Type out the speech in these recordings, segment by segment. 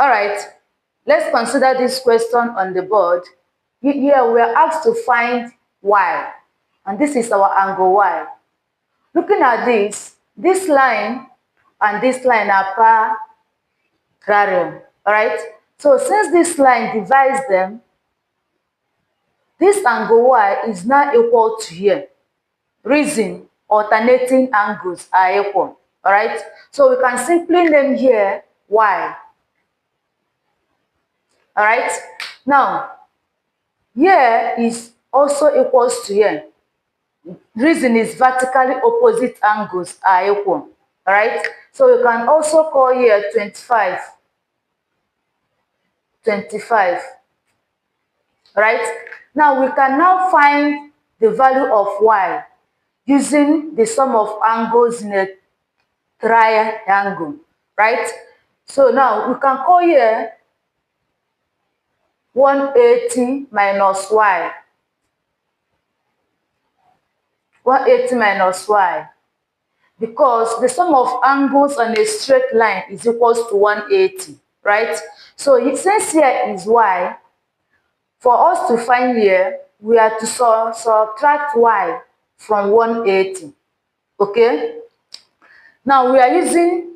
All right, let's consider this question on the board. Here we are asked to find y, and this is our angle y. Looking at this line and this line are parallel. All right, so since this line divides them, this angle y is now equal to here. Reason alternating angles are equal. All right, so we can simply name here y. All right, now here is also equals to here. Reason is vertically opposite angles are equal. All right, so we can also call here 25. All right, now we can now find the value of y using the sum of angles in a triangle, right? So now we can call here 180 minus y. 180 minus y, because the sum of angles on a straight line is equals to 180, right? So since here is y, for us to find here, we have to subtract y from 180, okay? Now we are using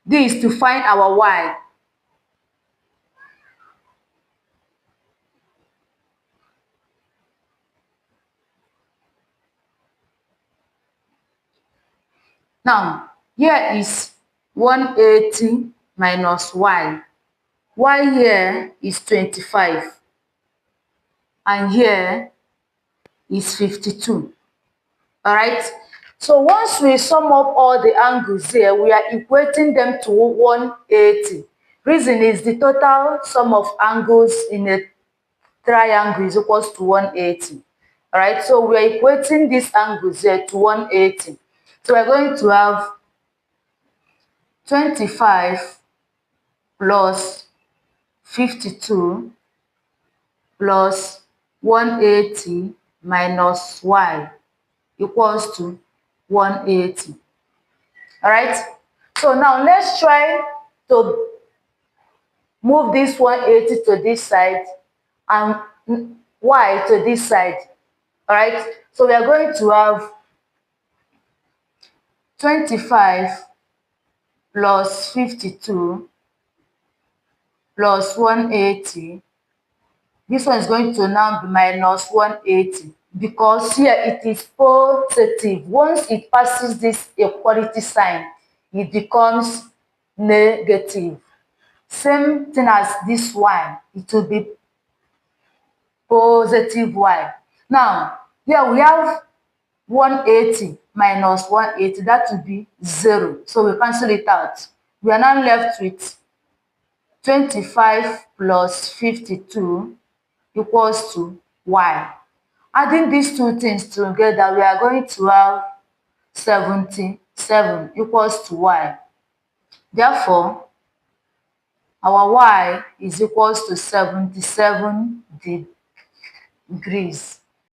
this to find our y. Now, here is 180 minus y. Y here is 25. And here is 52. All right? So once we sum up all the angles here, we are equating them to 180. Reason is the total sum of angles in a triangle is equals to 180. All right? So we are equating these angles here to 180. So we're going to have 25 plus 52 plus 180 minus y equals to 180. All right? So now let's try to move this 180 to this side and y to this side. All right? So we are going to have 25 plus 52 plus 180. This one is going to now be minus 180 because here it is positive. Once it passes this equality sign, it becomes negative. Same thing as this one, it will be positive y. Now, here we have 180 minus 180, that will be 0. So we cancel it out. We are now left with 25 plus 52 equals to y. Adding these two things together, we are going to have 77 equals to y. Therefore, our y is equals to 77 degrees.